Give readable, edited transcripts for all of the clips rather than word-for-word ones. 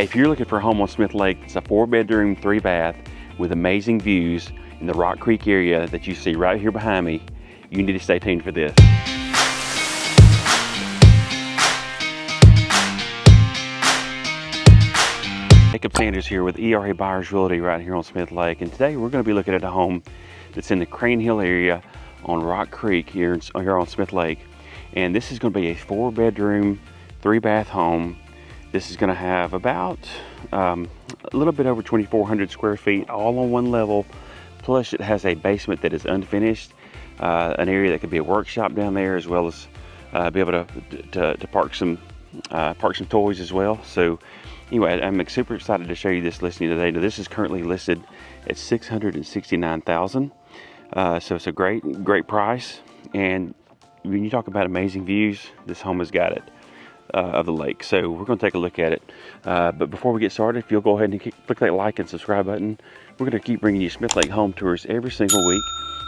Hey, if you're looking for a home on Smith Lake, it's a 4-bedroom, 3-bath with amazing views in the Rock Creek area that you see right here behind me. You need to stay tuned for this. Jacob Sanders here with ERA Buyers Realty right here on Smith Lake, and today we're going to be looking at a home that's in the Crane Hill area on Rock Creek here on Smith Lake. And this is going to be a 4-bedroom, 3-bath home. This is going to have about a little bit over 2,400 square feet, all on one level. Plus, it has a basement that is unfinished, an area that could be a workshop down there, as well as be able to park some toys as well. So, anyway, I'm super excited to show you this listing today. Now, this is currently listed at $669,000. So it's a great price. And when you talk about amazing views, this home has got it. Of the lake. So we're going to take a look at it. But before we get started, if you'll go ahead and click that like and subscribe button, we're going to keep bringing you Smith Lake home tours every single week.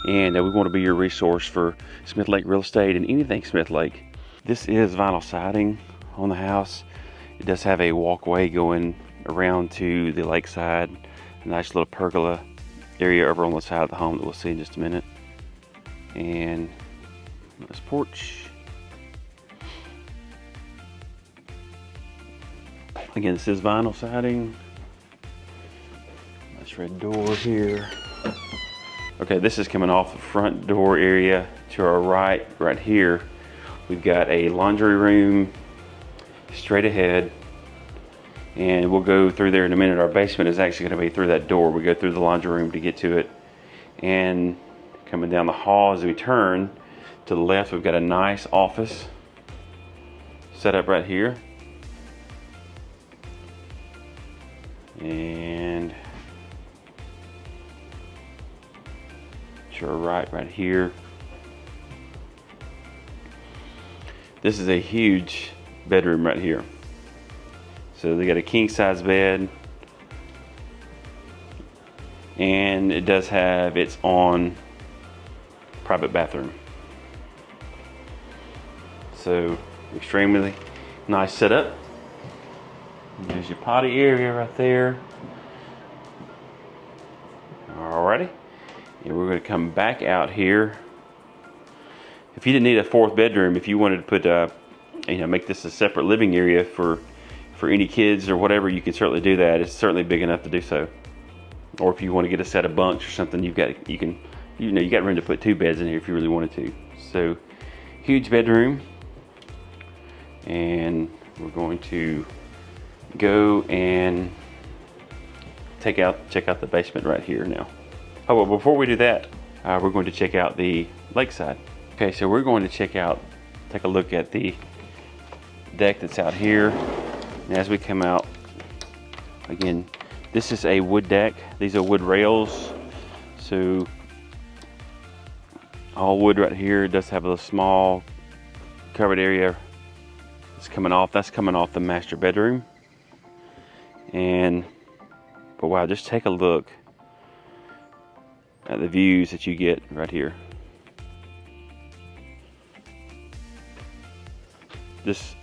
And we want to be your resource for Smith Lake real estate and anything Smith Lake. This is vinyl siding on the house. It does have a walkway going around to the lakeside. A nice little pergola area over on the side of the home that we'll see in just a minute. And this porch. Again, this is vinyl siding. Nice red door here. Okay, this is coming off the front door area. To our right here, we've got a laundry room straight ahead. And we'll go through there in a minute. Our basement is actually going to be through that door. We go through the laundry room to get to it. And coming down the hall as we turn to the left, we've got a nice office set up right here. And to our right here, this is a huge bedroom right here. So they got a king size bed, and it does have its own private bathroom. So extremely nice setup. There's your potty area right there. Alrighty, and we're going to come back out here. If you didn't need a 4th bedroom, if you wanted to put make this a separate living area for any kids or whatever, you can certainly do that. It's certainly big enough to do so. Or if you want to get a set of bunks or something, you got room to put 2 beds in here if you really wanted to. So huge bedroom, and we're going to go and check out the basement right here now. Oh, well, before we do that, we're going to check out the lakeside. Okay, so we're going to take a look at the deck that's out here. And as we come out, again, this is a wood deck. These are wood rails, so all wood right here. It does have a small covered area that's coming off. That's coming off the master bedroom. But wow, just take a look at the views that you get right here. Just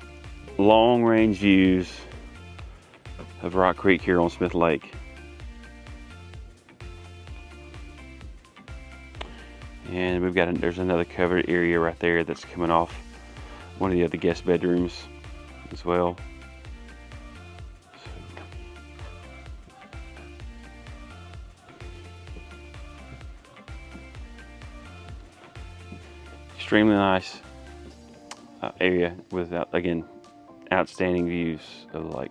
long range views of Rock Creek here on Smith Lake. And there's another covered area right there that's coming off one of the other guest bedrooms as well. Extremely nice area with, again, outstanding views of the lake.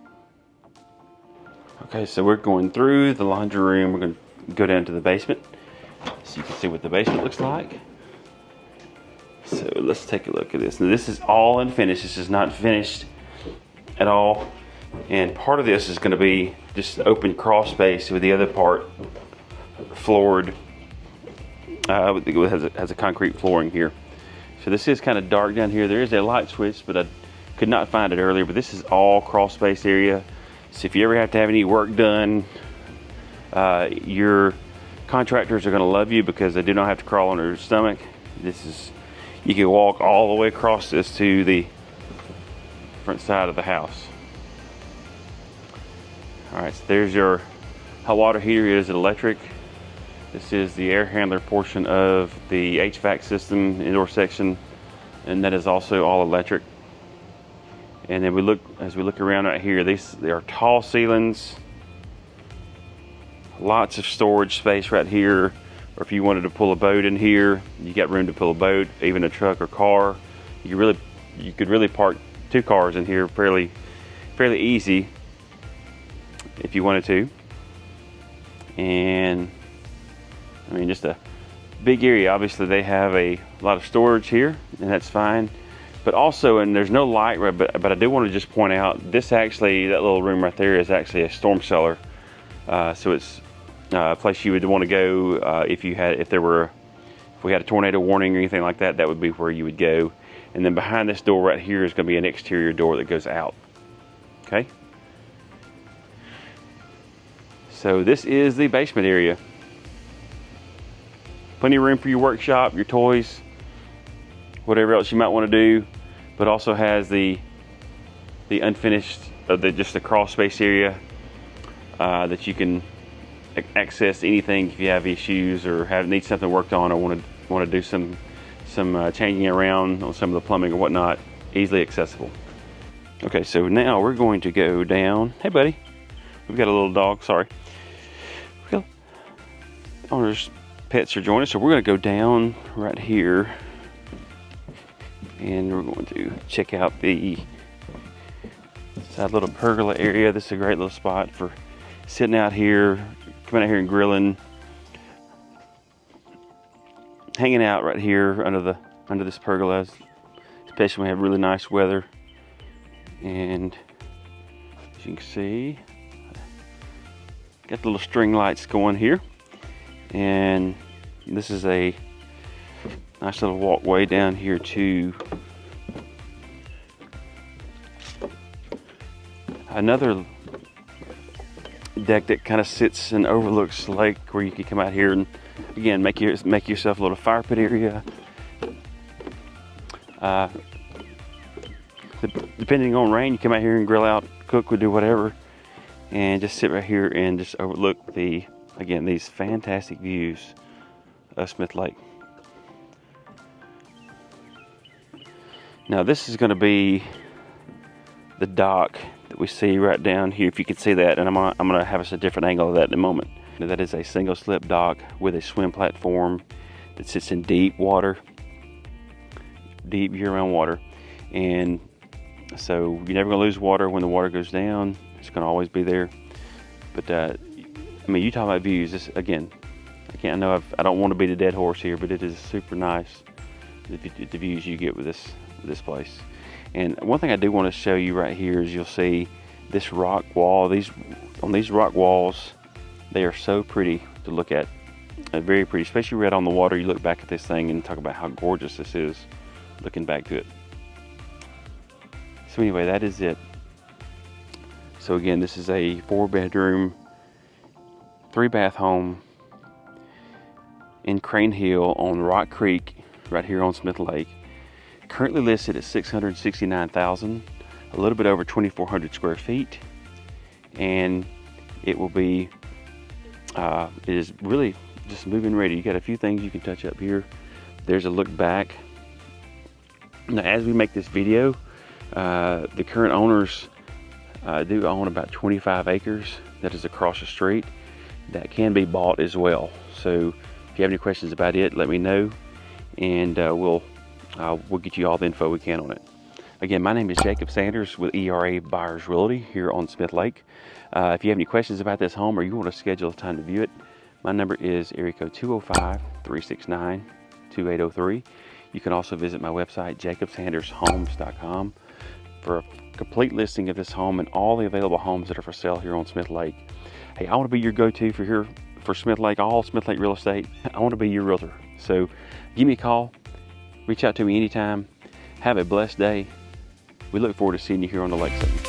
Okay, so we're going through the laundry room. We're going to go down to the basement so you can see what the basement looks like. So let's take a look at this. Now, this is all unfinished. This is not finished at all. And part of this is going to be just open crawl space with the other part floored. It has a concrete flooring here. So this is kind of dark down here. There is a light switch, but I could not find it earlier. But this is all crawl space area. So if you ever have to have any work done, your contractors are going to love you because they do not have to crawl on their stomach. You can walk all the way across this to the front side of the house. All right, so there's your hot water heater. Is electric. This is the air handler portion of the HVAC system, indoor section, and that is also all electric. And then as we look around right here, there are tall ceilings, lots of storage space right here. Or if you wanted to pull a boat in here, you got room to pull a boat, even a truck or car. You could really park 2 cars in here fairly easy if you wanted to. And I mean, just a big area. Obviously they have a lot of storage here, and that's fine. But also, and there's no light, right, but I do want to just point out, that little room right there is actually a storm cellar. So it's a place you would want to go if we had a tornado warning or anything like that. That would be where you would go. And then behind this door right here is going to be an exterior door that goes out. Okay. So this is the basement area. Plenty of room for your workshop, your toys, whatever else you might want to do, but also has the unfinished, just the crawl space area that you can access anything if you have issues or need something worked on, or want to do some changing around on some of the plumbing or whatnot. Easily accessible. Okay, so now we're going to go down. Hey, buddy. We've got a little dog. Sorry. Owner's pets are joining us, so we're going to go down right here, and we're going to check out the side little pergola area. This is a great little spot for sitting out here, coming out here and grilling, hanging out right here under this pergola, especially when we have really nice weather. And as you can see, got the little string lights going here. And this is a nice little walkway down here to another deck that kind of sits and overlooks the lake, where you can come out here and again make yourself a little fire pit area. Depending on rain, you come out here and grill out, cook, or do whatever, and just sit right here and just overlook these fantastic views of Smith Lake. Now this is going to be the dock that we see right down here, if you can see that, and I'm going to have us a different angle of that in a moment. Now, that is a single slip dock with a swim platform that sits in deep water, deep year-round water, and so you're never going to lose water when the water goes down. It's going to always be there. But I mean, you talk about views. This again, I don't want to beat a dead horse here, but it is super nice, the views you get with this place. And one thing I do want to show you right here is you'll see this rock wall. On these rock walls, they are so pretty to look at. Very pretty, especially right on the water. You look back at this thing and talk about how gorgeous this is, looking back to it. So anyway, that is it. So again, this is a 4-bedroom, 3-bath home in Crane Hill on Rock Creek, right here on Smith Lake. Currently listed at $669,000, a little bit over 2,400 square feet, and it will be. It is really just move-in ready. You got a few things you can touch up here. There's a look back. Now, as we make this video, the current owners do own about 25 acres that is across the street that can be bought as well. So if you have any questions about it, let me know, and we'll get you all the info we can on it. Again, my name is Jacob Sanders with ERA Buyers Realty here on Smith Lake. If you have any questions about this home, or you want to schedule a time to view it, my number is area code 205-369-2803. You can also visit my website, jacobsandershomes.com, for a complete listing of this home and all the available homes that are for sale here on Smith Lake. Hey, I want to be your go-to for Smith Lake, all Smith Lake real estate. I want to be your realtor. So give me a call, reach out to me anytime. Have a blessed day. We look forward to seeing you here on the lakeside.